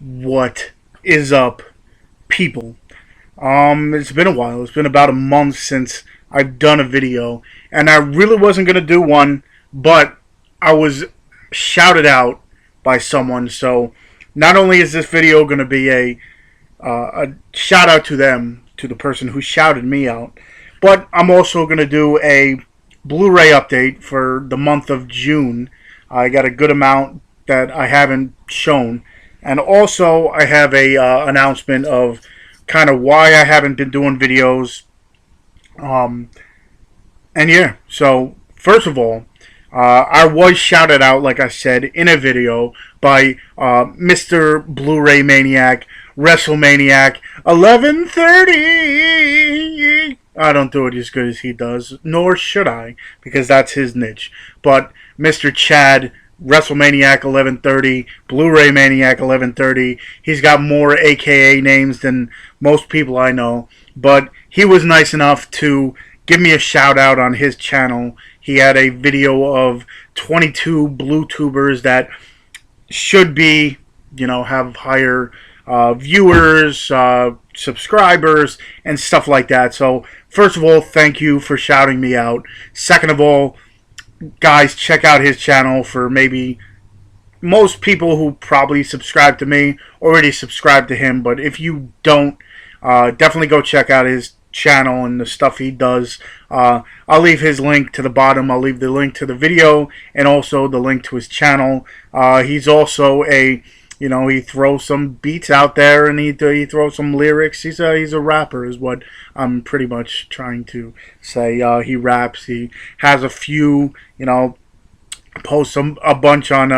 What is up, people? It's been a while. It's been about a month since I've done a video, and I really wasn't gonna do one, but I was shouted out by someone. So not only is this video gonna be a shout out to them, to the person who shouted me out, but I'm also gonna do a Blu-ray update for the month of June. I got a good amount that I haven't shown. And also, I have a announcement of kind of why I haven't been doing videos. Um, and yeah, so first of all, I was shouted out, like I said, in a video by Mr. Blu-ray Maniac, WrestleManiac 1130. I don't do it as good as he does, nor should I, because that's his niche. But Mr. Chad, WrestleManiac 1130, Blu-ray Maniac 1130. He's got more AKA names than most people I know, but he was nice enough to give me a shout out on his channel. He had a video of 22 Blu-tubers that should be, have higher viewers, subscribers, and stuff like that. So, first of all, thank you for shouting me out. Second of all, guys, check out his channel. For maybe most people who probably subscribe to me already subscribe to him, but if you don't, definitely go check out his channel and the stuff he does. I'll leave his link to the bottom. I'll leave the link to the video and also the link to his channel. He's also he throws some beats out there, and he throws some lyrics. He's a rapper, is what I'm pretty much trying to say. He raps. He has a few, posts a bunch on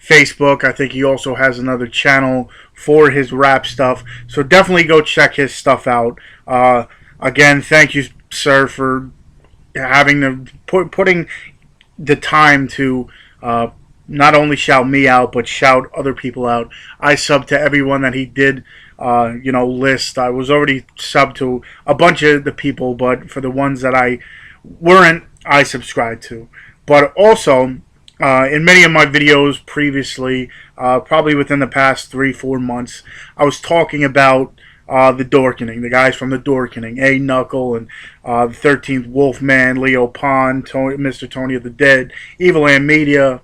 Facebook. I think he also has another channel for his rap stuff. So definitely go check his stuff out. Again, thank you, sir, for putting the time to not only shout me out, but shout other people out. I subbed to everyone that he did, list. I was already subbed to a bunch of the people, but for the ones that I weren't, I subscribed to. But also, in many of my videos previously, probably within the past 3-4 months, I was talking about the Dorkening, the guys from the Dorkening, A Knuckle and the 13th Wolfman, Leo Pond, Mr. Tony of the Dead, Evil and Media.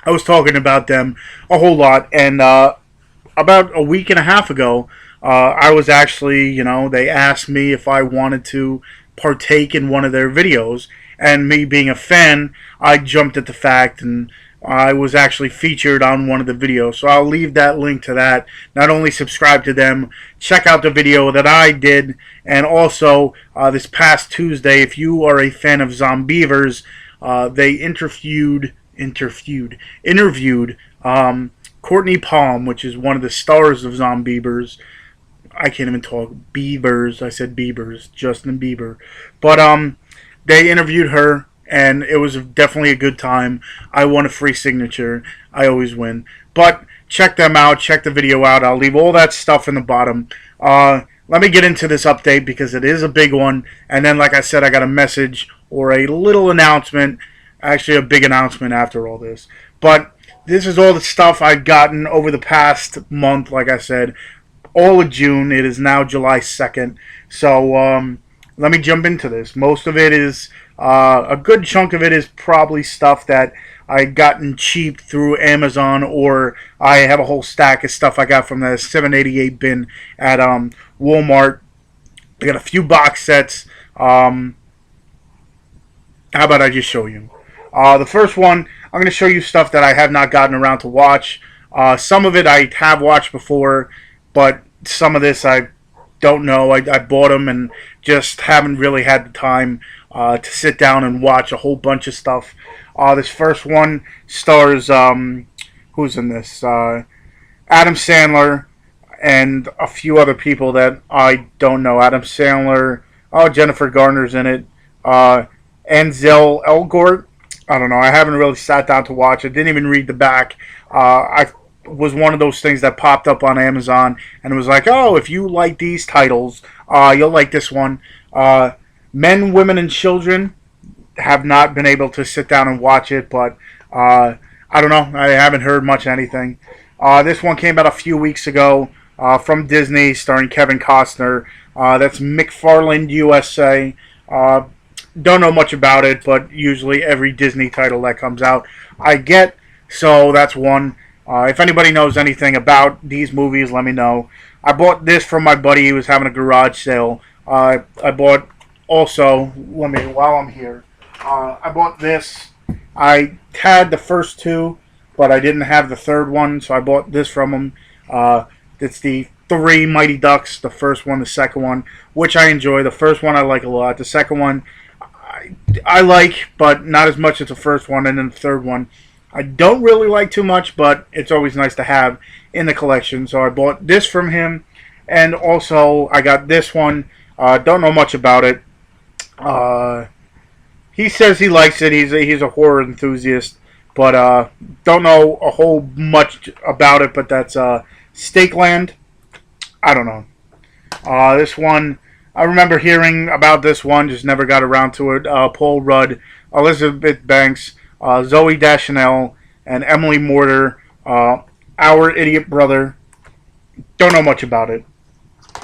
I was talking about them a whole lot, and about a week and a half ago, I was actually, they asked me if I wanted to partake in one of their videos, and me being a fan, I jumped at the fact, and I was actually featured on one of the videos. So I'll leave that link to that. Not only subscribe to them, check out the video that I did, and also this past Tuesday, if you are a fan of Zombievers, they interviewed Courtney Palm, which is one of the stars of Zombievers. I can't even talk. Beavers. I said Biebers. Justin Bieber. But they interviewed her, and it was definitely a good time. I won a free signature. I always win. But check them out. Check the video out. I'll leave all that stuff in the bottom. Let me get into this update because it is a big one. And then, like I said, I got a message or a little announcement. Actually, a big announcement after all this. But this is all the stuff I've gotten over the past month. Like I said, all of June. It is now July 2nd. So let me jump into this. Most of it is, a good chunk of it is probably stuff that I gotten cheap through Amazon, or I have a whole stack of stuff I got from the 788 bin at Walmart. I got a few box sets. How about I just show you? The first one, I'm going to show you stuff that I have not gotten around to watch. Some of it I have watched before, but some of this I don't know. I bought them and just haven't really had the time to sit down and watch a whole bunch of stuff. This first one stars, who's in this? Adam Sandler and a few other people that I don't know. Adam Sandler, Jennifer Garner's in it. Ansel Elgort. I don't know. I haven't really sat down to watch it. Didn't even read the back. I was one of those things that popped up on Amazon and it was like, oh, if you like these titles, you'll like this one. Men, Women, and Children. Have not been able to sit down and watch it, but I don't know. I haven't heard much anything. This one came out a few weeks ago from Disney, starring Kevin Costner. That's McFarland USA. Uh, don't know much about it, but usually every Disney title that comes out, I get. So that's one. If anybody knows anything about these movies, let me know. I bought this from my buddy. He was having a garage sale. I bought also. Let me while I'm here. I bought this. I had the first two, but I didn't have the third one, so I bought this from him. It's the Three Mighty Ducks. The first one, the second one, which I enjoy. The first one I like a lot. The second one I like, but not as much as the first one, and then the third one I don't really like too much, but it's always nice to have in the collection. So I bought this from him, and also I got this one. Don't know much about it. He says he likes it. He's a horror enthusiast, but don't know a whole much about it. But that's Stakeland. I don't know. This one, I remember hearing about this one, just never got around to it. Paul Rudd, Elizabeth Banks, Zoe Deschanel, and Emily Mortar. Our Idiot Brother. Don't know much about it.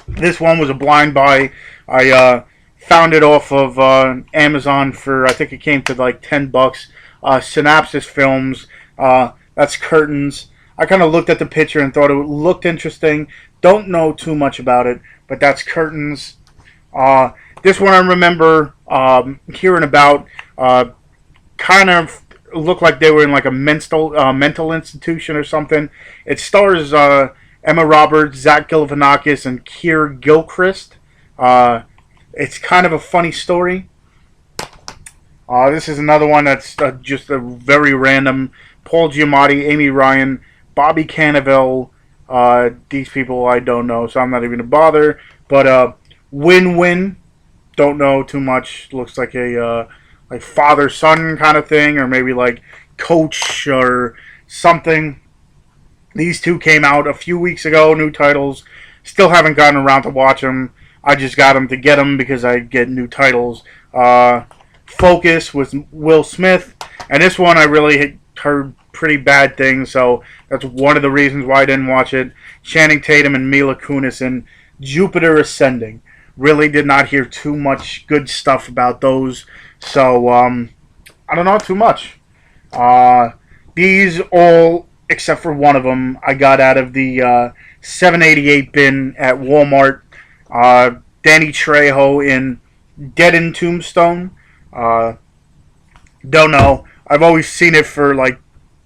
This one was a blind buy. I found it off of Amazon for, I think it came to like $10. Synopsis Films. That's Curtains. I kind of looked at the picture and thought it looked interesting. Don't know too much about it, but that's Curtains. This one I remember hearing about. Kind of looked like they were in like a mental institution or something. It stars Emma Roberts, Zach Galifianakis, and Keir Gilchrist. It's kind of a funny story. This is another one that's just a very random. Paul Giamatti, Amy Ryan, Bobby Cannavale. These people I don't know, so I'm not even going to bother. But Win-Win, don't know too much. Looks like a like father-son kind of thing, or maybe like Coach or something. These two came out a few weeks ago, new titles. Still haven't gotten around to watch them. I just got them to get them because I get new titles. Focus with Will Smith, and this one I really heard pretty bad things, so that's one of the reasons why I didn't watch it. Channing Tatum and Mila Kunis in Jupiter Ascending. Really did not hear too much good stuff about those, so I don't know too much. These all, except for one of them, I got out of the 788 bin at Walmart. Danny Trejo in Dead in Tombstone. Don't know. I've always seen it for like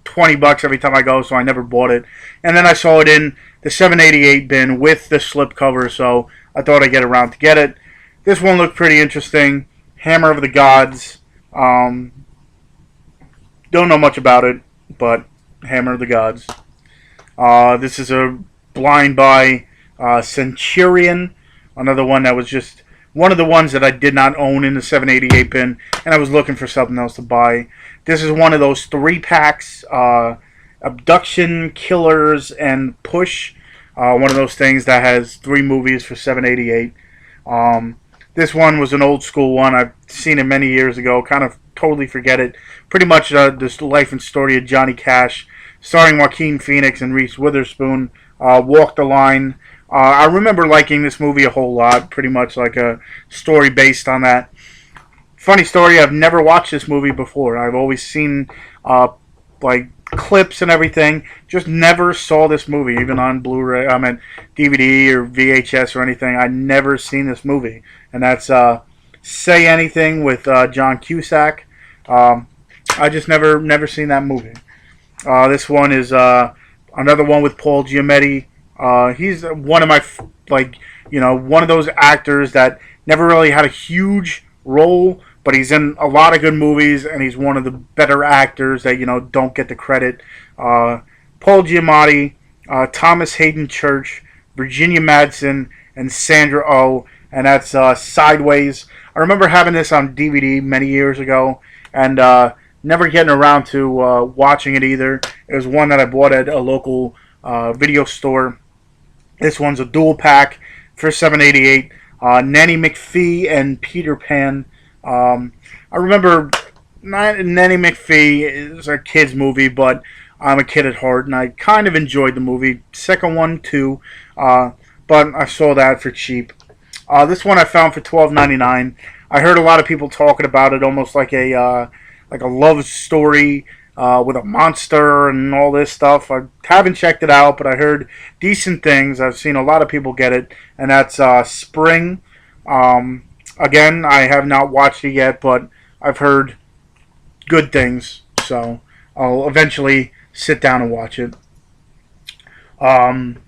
$20 every time I go, so I never bought it. And then I saw it in the 788 bin with the slipcover, so I thought I'd get around to get it. This one looked pretty interesting. Hammer of the Gods. Don't know much about it, but Hammer of the Gods. This is a blind buy. Centurion. Another one that was just one of the ones that I did not own in the 788 bin, and I was looking for something else to buy. This is one of those 3-packs. Abduction, Killers, and Push. One of those things that has 3 movies for 788. This one was an old school one. I've seen it many years ago. Kind of totally forget it. Pretty much this life and story of Johnny Cash, starring Joaquin Phoenix and Reese Witherspoon. Walk the Line. I remember liking this movie a whole lot. Pretty much like a story based on that. Funny story, I've never watched this movie before. I've always seen like clips and everything. Just never saw this movie, even on Blu-ray, I mean DVD or VHS or anything. I never seen this movie, and that's Say Anything with John Cusack. I just never seen that movie. This one is another one with Paul Giamatti. He's one of my one of those actors that never really had a huge role, but he's in a lot of good movies, and he's one of the better actors that don't get the credit. Paul Giamatti, Thomas Hayden Church, Virginia Madsen, and Sandra Oh, and that's Sideways. I remember having this on DVD many years ago, and never getting around to watching it either. It was one that I bought at a local video store. This one's a dual pack for $7.88. Nanny McPhee and Peter Pan. I remember Nanny McPhee is a kid's movie, but I'm a kid at heart, and I kind of enjoyed the movie. Second one too, but I saw that for cheap. This one I found for $12.99. I heard a lot of people talking about it, almost like a love story with a monster and all this stuff. I haven't checked it out, but I heard decent things. I've seen a lot of people get it, and that's Spring. Again, I have not watched it yet, but I've heard good things, so I'll eventually sit down and watch it. Um,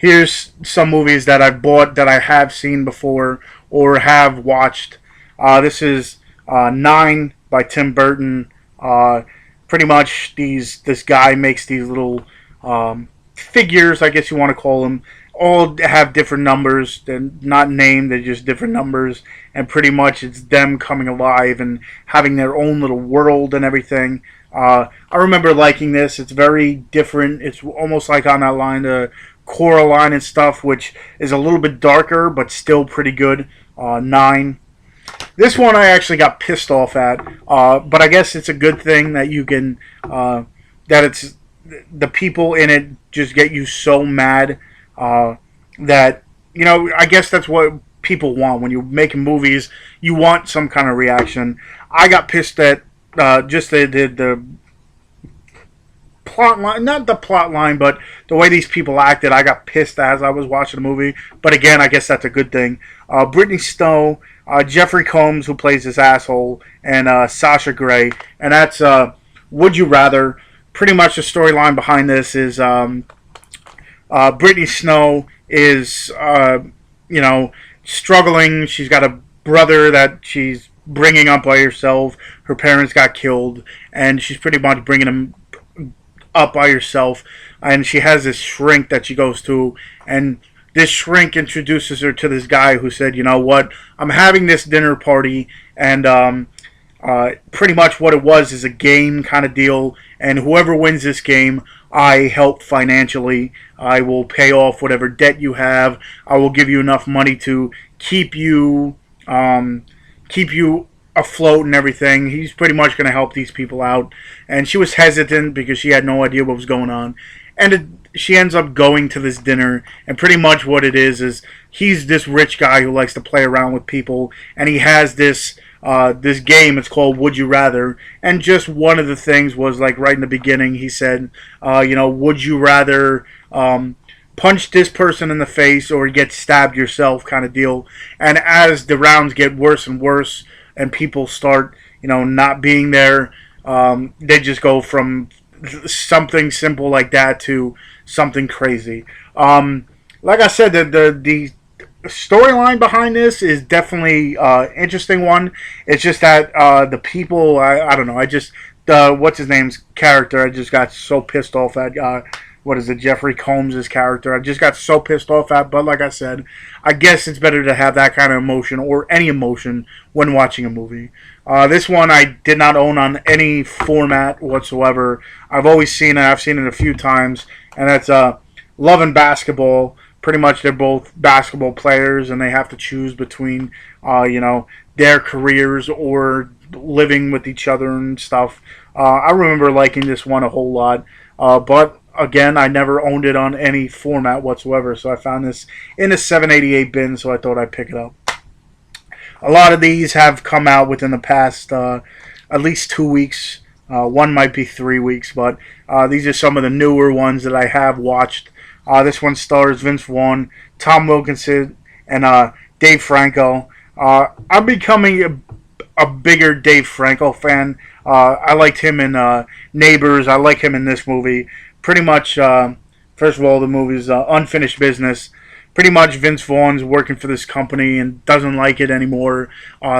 Here's some movies that I've bought that I have seen before or have watched. This is Nine by Tim Burton. Pretty much this guy makes these little figures, I guess you want to call them. All have different numbers. They're not named, they're just different numbers. And pretty much it's them coming alive and having their own little world and everything. I remember liking this. It's very different. It's almost like on that line, Coraline and stuff, which is a little bit darker but still pretty good. Nine. This one I actually got pissed off at, but I guess it's a good thing that you can that it's the people in it just get you so mad that I guess that's what people want when you're making movies. You want some kind of reaction. I got pissed at just the plot line, not the plot line, but the way these people acted. I got pissed as I was watching the movie. But again, I guess that's a good thing. Brittany Snow, Jeffrey Combs, who plays this asshole, and Sasha Grey. And that's Would You Rather. Pretty much the storyline behind this is Brittany Snow is, struggling. She's got a brother that she's bringing up by herself. Her parents got killed, and she's pretty much bringing him up by herself. And she has this shrink that she goes to, and this shrink introduces her to this guy who said, you know what, I'm having this dinner party, and pretty much what it was is a game kind of deal, and whoever wins this game, I help financially. I will pay off whatever debt you have. I will give you enough money to keep you afloat and everything. He's pretty much going to help these people out. And she was hesitant because she had no idea what was going on. And she ends up going to this dinner, and pretty much what it is he's this rich guy who likes to play around with people, and he has this game. It's called Would You Rather, and just one of the things was like right in the beginning he said, would you rather punch this person in the face or get stabbed yourself, kind of deal. And as the rounds get worse and worse and people start not being there, they just go from something simple like that to something crazy. Like I said, the storyline behind this is definitely interesting one. It's just that the people, I don't know, what's his name's character, I just got so pissed off at. What is it, Jeffrey Combs' character. I just got so pissed off at, but like I said, I guess it's better to have that kind of emotion, or any emotion, when watching a movie. This one I did not own on any format whatsoever. I've always seen it. I've seen it a few times, and that's Love and Basketball. Pretty much they're both basketball players, and they have to choose between, their careers or living with each other and stuff. I remember liking this one a whole lot, but again, I never owned it on any format whatsoever, so I found this in a 788 bin, so I thought I'd pick it up. A lot of these have come out within the past at least 2 weeks. One might be 3 weeks, but these are some of the newer ones that I have watched. This one stars Vince Vaughn, Tom Wilkinson, and Dave Franco. I'm becoming a bigger Dave Franco fan. I liked him in Neighbors. I like him in this movie. Pretty much, first of all, the movie's Unfinished Business. Pretty much Vince Vaughn's working for this company and doesn't like it anymore.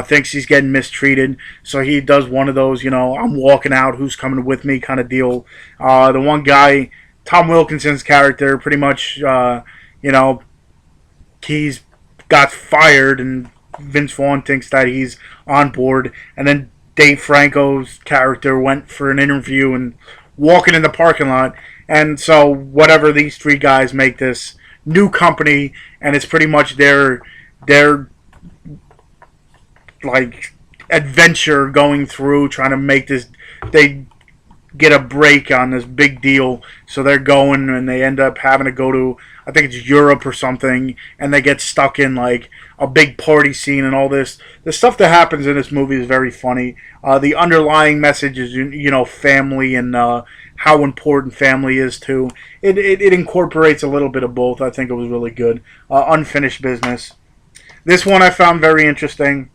Thinks he's getting mistreated. So he does one of those, I'm walking out, who's coming with me kind of deal. The one guy, Tom Wilkinson's character, pretty much, he's got fired, and Vince Vaughn thinks that he's on board. And then Dave Franco's character went for an interview and walking in the parking lot. And so whatever, these three guys make this new company, and it's pretty much their like adventure going through trying to make this. They get a break on this big deal. So they're going and they end up having to go to, I think it's Europe or something, and they get stuck in like a big party scene and all this. The stuff that happens in this movie is very funny. The underlying message is, family and how important family is too. It incorporates a little bit of both. I think it was really good. Unfinished Business. This one I found very interesting.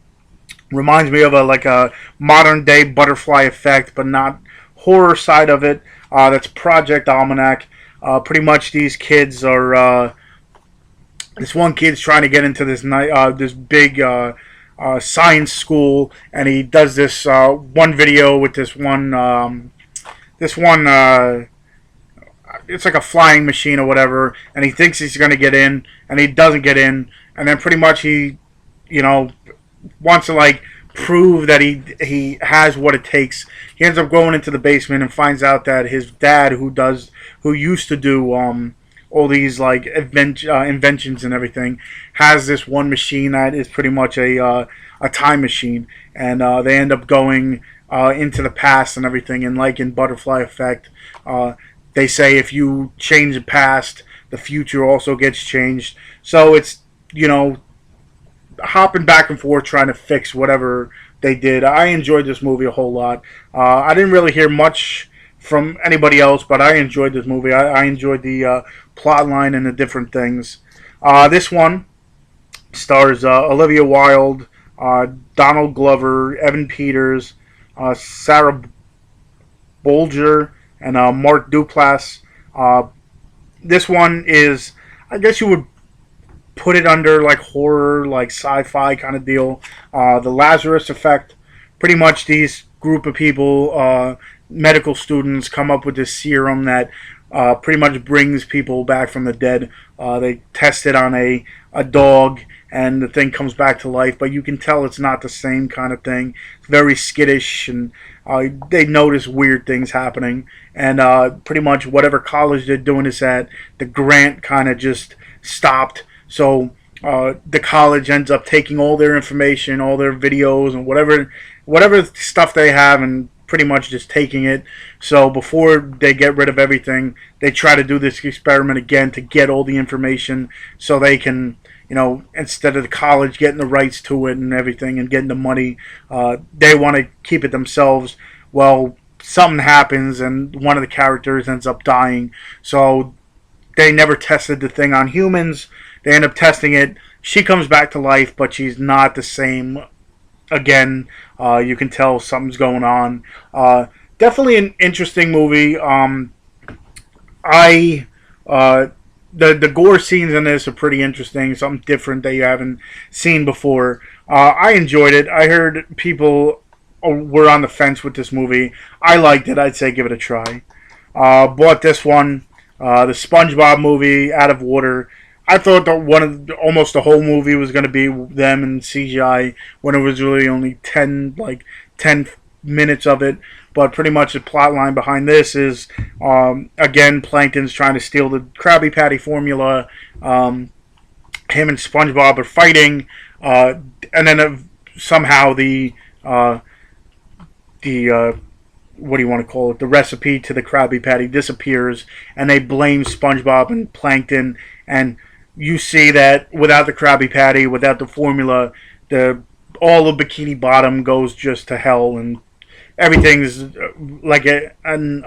Reminds me of a modern day Butterfly Effect, but not horror side of it. That's Project Almanac. Pretty much these kids are. This one kid's trying to get into this big science school, and he does this one video with this one. It's like a flying machine or whatever, and he thinks he's going to get in, and he doesn't get in, and then pretty much he, wants to like prove that he has what it takes. He ends up going into the basement and finds out that his dad, who used to do all these like inventions and everything, has this one machine that is pretty much a time machine, and they end up going into the past and everything. And like in Butterfly Effect, they say if you change the past, the future also gets changed. So it's hopping back and forth trying to fix whatever they did. I enjoyed this movie a whole lot. I didn't really hear much from anybody else, but I enjoyed this movie. I enjoyed the plot line and the different things. This one stars Olivia Wilde, Donald Glover, Evan Peters, Sarah Bolger, and Mark Duplass. This one is, I guess you would put it under like horror, like sci-fi kind of deal. The Lazarus Effect. Pretty much these group of people, medical students, come up with this serum that pretty much brings people back from the dead. They test it on a dog, and the thing comes back to life, but you can tell it's not the same kind of thing. It's very skittish, and they notice weird things happening. And pretty much whatever college they're doing this at, the grant kind of just stopped. So the college ends up taking all their information, all their videos, and whatever stuff they have, and pretty much just taking it. So before they get rid of everything, they try to do this experiment again to get all the information, so they can, instead of the college getting the rights to it and everything and getting the money, they want to keep it themselves. Well, something happens, and one of the characters ends up dying. So they never tested the thing on humans. They end up testing it. She comes back to life, but she's not the same again. You can tell something's going on. Definitely an interesting movie. The gore scenes in this are pretty interesting. Something different that you haven't seen before. I enjoyed it. I heard people were on the fence with this movie. I liked it. I'd say give it a try. Bought this one, the SpongeBob movie, Out of Water. I thought that almost the whole movie was going to be them and CGI, when it was really only 10 minutes of it. But pretty much the plot line behind this is, again, Plankton's trying to steal the Krabby Patty formula. Him and SpongeBob are fighting, and then somehow the what do you want to call it? The recipe to the Krabby Patty disappears, and they blame SpongeBob and Plankton. And you see that without the Krabby Patty, without the formula, all of Bikini Bottom goes just to hell, and everything's like an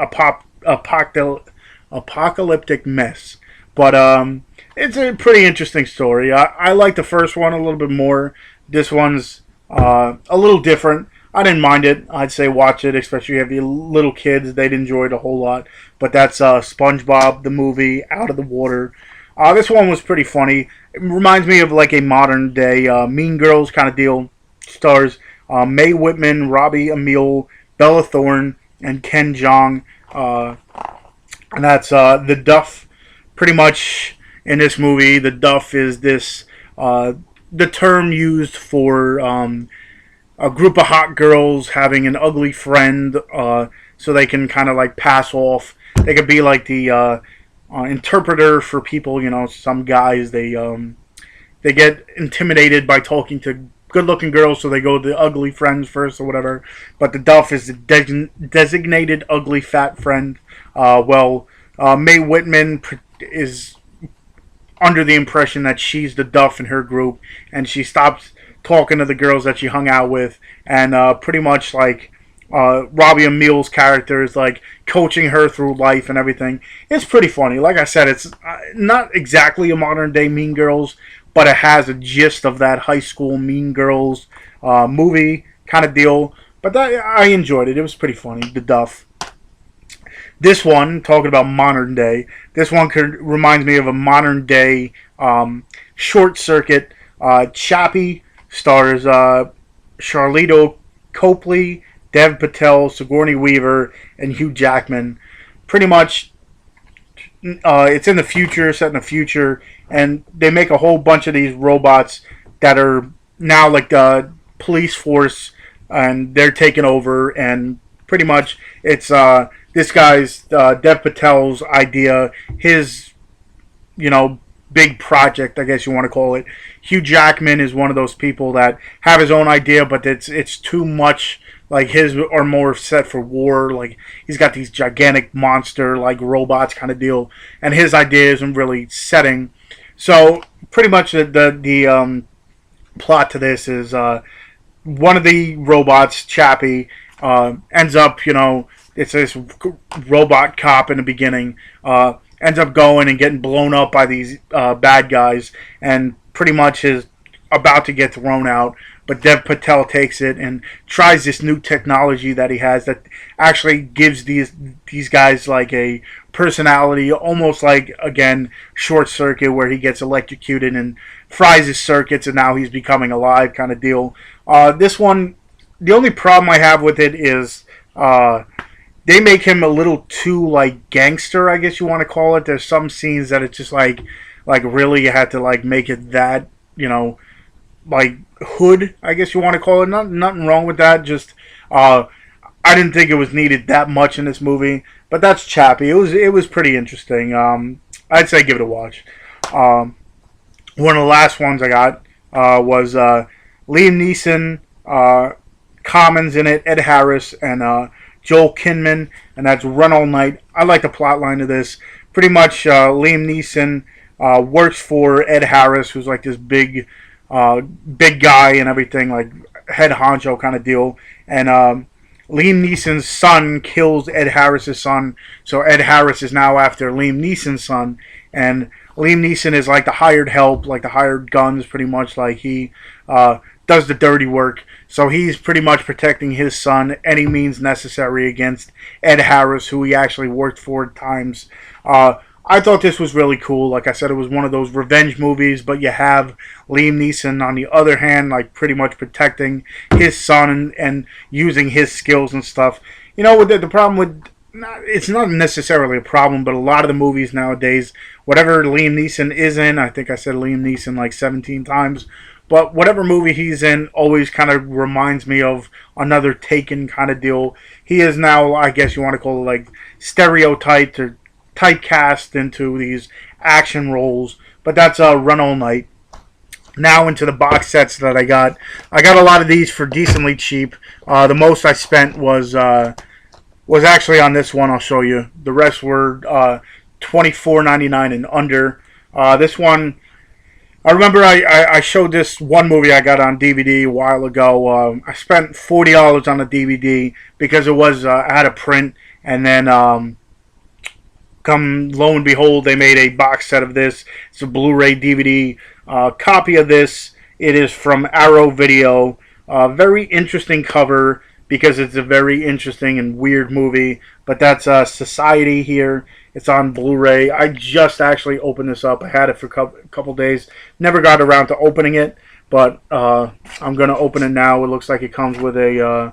apocalyptic mess. But it's a pretty interesting story. I like the first one a little bit more. This one's a little different. I didn't mind it. I'd say watch it, especially if you have the little kids. They'd enjoy it a whole lot. But that's SpongeBob, the movie, Out of the Water. This one was pretty funny. It reminds me of like a modern day Mean Girls kind of deal. Stars Mae Whitman, Robbie Amell, Bella Thorne, and Ken Jeong. And that's the Duff. Pretty much in this movie, the Duff is this the term used for a group of hot girls having an ugly friend, so they can kind of like pass off. They could be like the interpreter for people. Some guys they get intimidated by talking to good-looking girls, so they go to the ugly friends first or whatever. But the Duff is the designated ugly fat friend. Mae Whitman is under the impression that she's the Duff in her group, and she stops talking to the girls that she hung out with, and pretty much like Robbie Amell's character is like coaching her through life and everything. It's pretty funny. Like I said, it's not exactly a modern day Mean Girls, but it has a gist of that high school Mean Girls movie kind of deal. But I enjoyed it. It was pretty funny. The Duff. This one, talking about modern day, this one reminds me of a modern day Short Circuit. Chappie stars Charlito Copley, Dev Patel, Sigourney Weaver, and Hugh Jackman. Pretty much, it's in the future, set in the future, and they make a whole bunch of these robots that are now like the police force, and they're taking over, and pretty much it's this guy's Dev Patel's idea, his big project, I guess you want to call it. Hugh Jackman is one of those people that have his own idea, but it's too much. Like his are more set for war. Like he's got these gigantic monster like robots kind of deal, and his idea isn't really setting. So pretty much the plot to this is one of the robots, Chappie, ends up it's this robot cop in the beginning. Ends up going and getting blown up by these bad guys, and pretty much is about to get thrown out. But Dev Patel takes it and tries this new technology that he has that actually gives these guys like a personality, almost like, again, Short Circuit, where he gets electrocuted and fries his circuits, and now he's becoming alive kind of deal. This one, the only problem I have with it is they make him a little too like gangster, I guess you want to call it. There's some scenes that it's just like really you had to like make it that, like hood, I guess you want to call it. Nothing wrong with that. Just I didn't think it was needed that much in this movie, but that's Chappie. It was pretty interesting. I'd say give it a watch. One of the last ones I got was Liam Neeson, Commons in it, Ed Harris, and Joel Kinnaman, and that's Run All Night. I like the plot line of this. Pretty much Liam Neeson works for Ed Harris, who's like this big guy and everything, like head honcho kind of deal. And Liam Neeson's son kills Ed Harris's son, so Ed Harris is now after Liam Neeson's son. And Liam Neeson is like the hired help, like the hired guns, pretty much. Like he does the dirty work. So he's pretty much protecting his son any means necessary against Ed Harris, who he actually worked for at times. I thought this was really cool. Like I said, it was one of those revenge movies, but you have Liam Neeson on the other hand, like pretty much protecting his son and using his skills and stuff. With the problem with, it's not necessarily a problem, but a lot of the movies nowadays, whatever Liam Neeson is in, I think I said Liam Neeson like 17 times, but whatever movie he's in always kind of reminds me of another Taken kind of deal. He is now, I guess you want to call it like stereotyped or typecast into these action roles. But that's Run All Night. Now into the box sets that I got. I got a lot of these for decently cheap. The most I spent was actually on this one. I'll show you. The rest were $24.99 and under. This one, I remember I showed this one movie I got on DVD a while ago. I spent $40 on a DVD because it was I had a print, and then come lo and behold, they made a box set of this. It's a Blu-ray DVD copy of this. It is from Arrow Video. Very interesting cover because it's a very interesting and weird movie. But that's Society here. It's on Blu-ray. I just actually opened this up. I had it for a couple days. Never got around to opening it, but I'm gonna open it now. It looks like it comes with a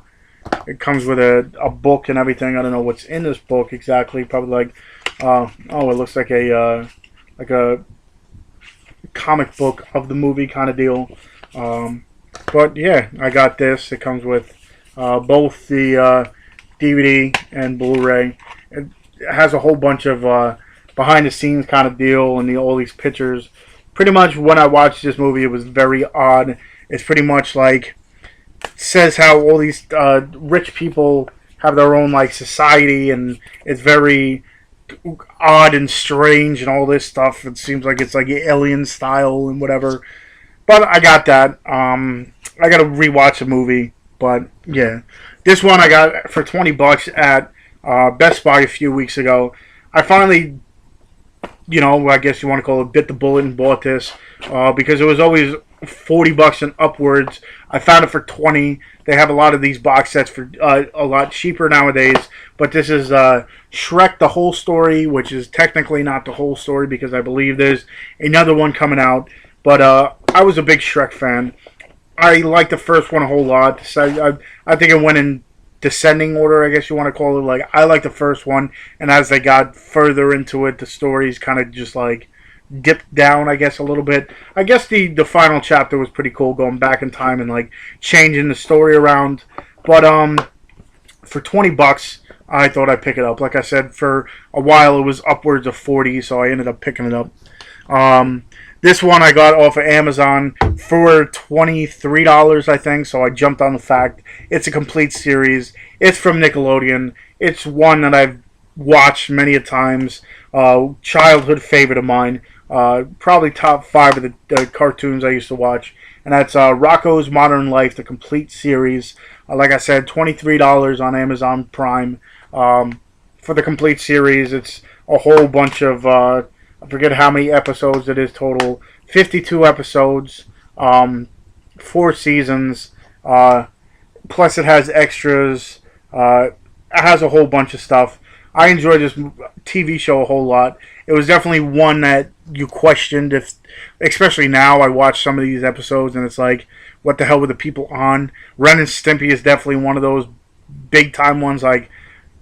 book and everything. I don't know what's in this book exactly. Probably like it looks like a comic book of the movie kind of deal. But yeah, I got this. It comes with both the DVD and Blu-ray. It has a whole bunch of behind the scenes kind of deal and all these pictures. Pretty much when I watched this movie, it was very odd It's pretty much like says how all these rich people have their own like society, and it's very odd and strange and all this stuff. It seems like it's like alien style and whatever. But I got that. I got to rewatch the movie. But yeah, this one I got for $20 at Best Buy a few weeks ago. I finally, I guess you want to call it, bit the bullet and bought this because it was always $40 and upwards. I found it for 20. They have a lot of these box sets for a lot cheaper nowadays. But this is Shrek: The Whole Story, which is technically not the whole story because I believe there's another one coming out. But I was a big Shrek fan. I liked the first one a whole lot. So I think it went in descending order, I guess you want to call it. Like, I liked the first one, and as they got further into it, the stories kind of just like dipped down, I guess, a little bit. I guess the final chapter was pretty cool, going back in time and like changing the story around. But for $20, I thought I'd pick it up. Like I said, for a while it was upwards of 40, so I ended up picking it up. This one I got off of Amazon for $23, I think, so I jumped on the fact. It's a complete series. It's from Nickelodeon. It's one that I've watched many a times. Childhood favorite of mine. Probably top 5 of the cartoons I used to watch. And that's Rocko's Modern Life, the complete series. Like I said, $23 on Amazon Prime for the complete series. It's a whole bunch of... I forget how many episodes it is total. 52 episodes, 4 seasons. Plus it has extras. It has a whole bunch of stuff. I enjoyed this TV show a whole lot. It was definitely one that you questioned if, especially now, I watch some of these episodes and it's like, what the hell were the people on? Ren and Stimpy is definitely one of those big time ones, like,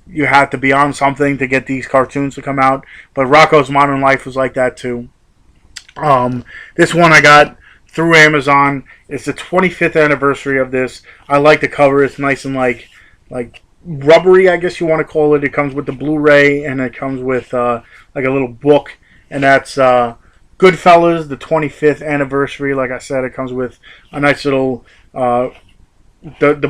you had to be on something to get these cartoons to come out. But Rocko's Modern Life was like that too. This one I got through Amazon. It's the 25th anniversary of this. I like the cover. It's nice and like rubbery, I guess you want to call it. It comes with the Blu-ray and it comes with like a little book. And that's Goodfellas, the 25th anniversary. Like I said, it comes with a nice little the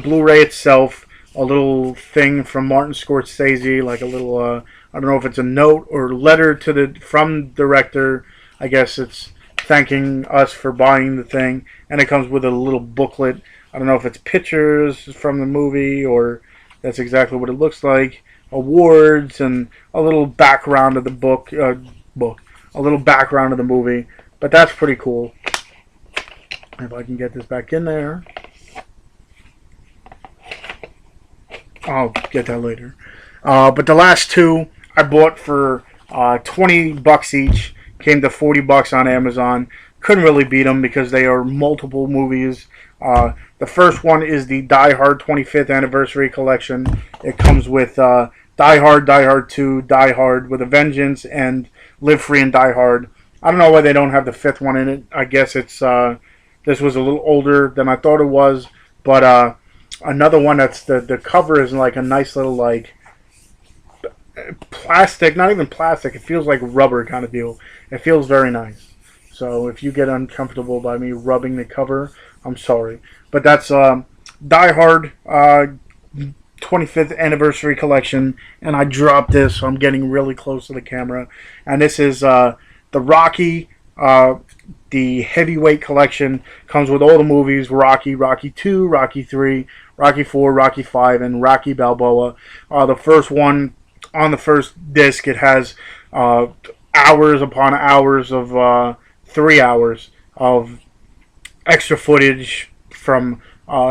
Blu-ray itself. A little thing from Martin Scorsese, like a little, I don't know if it's a note or letter from the director. I guess it's thanking us for buying the thing. And it comes with a little booklet. I don't know if it's pictures from the movie or that's exactly what it looks like. Awards and a little background of the book. A little background of the movie. But that's pretty cool. If I can get this back in there. I'll get that later. But the last two I bought for $20 each. Came to $40 on Amazon. Couldn't really beat them because they are multiple movies. The first one is the Die Hard 25th Anniversary Collection. It comes with Die Hard, Die Hard 2, Die Hard with a Vengeance, and Live Free and Die Hard. I don't know why they don't have the 5th one in it. I guess it's this was a little older than I thought it was. But another one that's the cover is like a nice little like plastic, not even plastic, it feels like rubber kind of deal. It feels very nice. So if you get uncomfortable by me rubbing the cover, I'm sorry. But that's Die Hard 25th Anniversary Collection, and I dropped this, so I'm getting really close to the camera. And this is the Rocky, the Heavyweight Collection. Comes with all the movies: Rocky, Rocky 2, Rocky 3, Rocky 4, Rocky 5, and Rocky Balboa. The first one, on the first disc, it has hours upon hours of 3 hours of extra footage from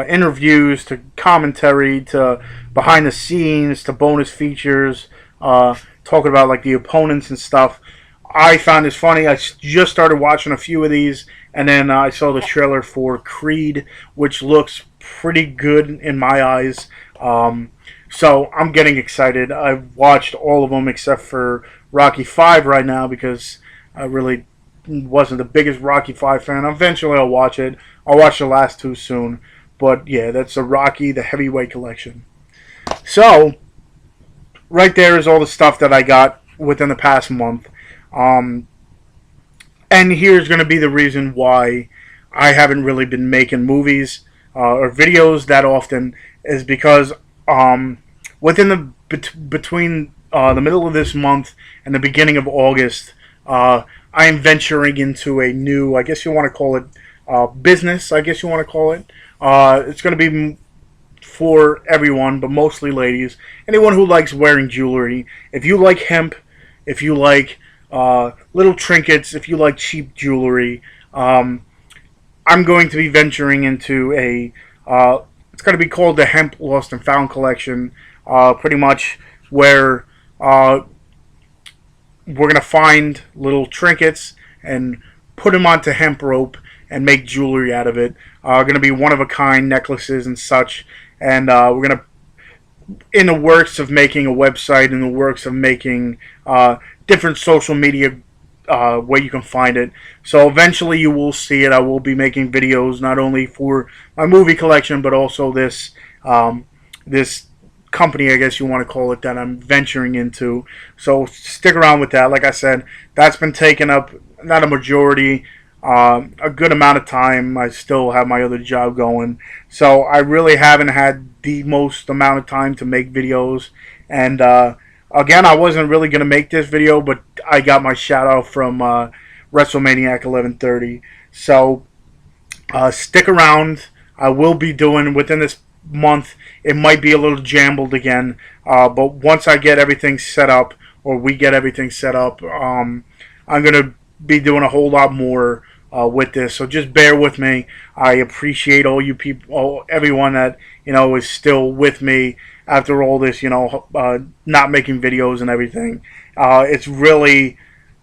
interviews to commentary to behind the scenes to bonus features, talking about like the opponents and stuff. I found this funny. I just started watching a few of these, and then I saw the trailer for Creed, which looks pretty good in my eyes. So I'm getting excited. I've watched all of them except for Rocky 5 right now because I really wasn't the biggest Rocky 5 fan. Eventually I'll watch it. I'll watch the last two soon. But yeah, that's the Rocky, the Heavyweight Collection. So, right there is all the stuff that I got within the past month. And here's going to be the reason why I haven't really been making movies or videos that often is because within the between the middle of this month and the beginning of August, I am venturing into a new, I guess you want to call it, business. I guess you want to call it. It's going to be for everyone, but mostly ladies. Anyone who likes wearing jewelry. If you like hemp, if you like little trinkets, if you like cheap jewelry, I'm going to be venturing into a. It's going to be called the Hemp Lost and Found Collection. Pretty much where we're going to find little trinkets and put them onto hemp rope and make jewelry out of it. Going to be one of a kind necklaces and such. And we're going to, in the works of making a website, in the works of making different social media where you can find it. So eventually you will see it. I will be making videos not only for my movie collection, but also this this company, I guess you want to call it, that I'm venturing into. So stick around with that. Like I said, that's been taking up not a majority, a good amount of time. I still have my other job going, so I really haven't had the most amount of time to make videos. And again, I wasn't really going to make this video, but I got my shout out from WrestleManiac 1130. So stick around. I will be doing within this month. It might be a little jambled again, but once I get everything set up, or we get everything set up, I'm going to be doing a whole lot more with this. So just bear with me. I appreciate all you people, everyone that is still with me after all this, not making videos and everything. It's really,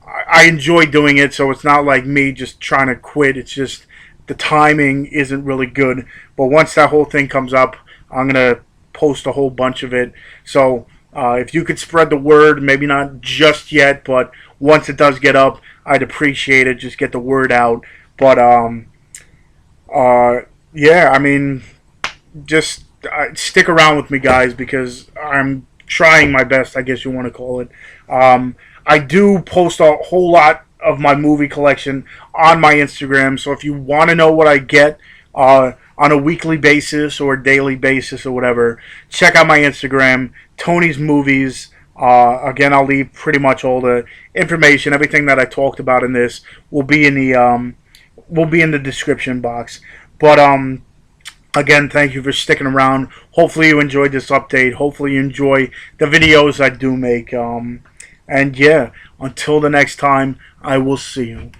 I enjoy doing it, so it's not like me just trying to quit. It's just the timing isn't really good. But once that whole thing comes up, I'm going to post a whole bunch of it. So if you could spread the word, maybe not just yet, but once it does get up, I'd appreciate it. Just get the word out. But yeah, I mean, just stick around with me, guys, because I'm trying my best, I guess you want to call it. I do post a whole lot of my movie collection on my Instagram, so if you want to know what I get on a weekly basis or daily basis or whatever, check out my Instagram, Tony's Movies. Again, I'll leave pretty much all the information, everything that I talked about in this will be in the description box. But again, thank you for sticking around. Hopefully you enjoyed this update. Hopefully you enjoy the videos I do make. And yeah, until the next time, I will see you.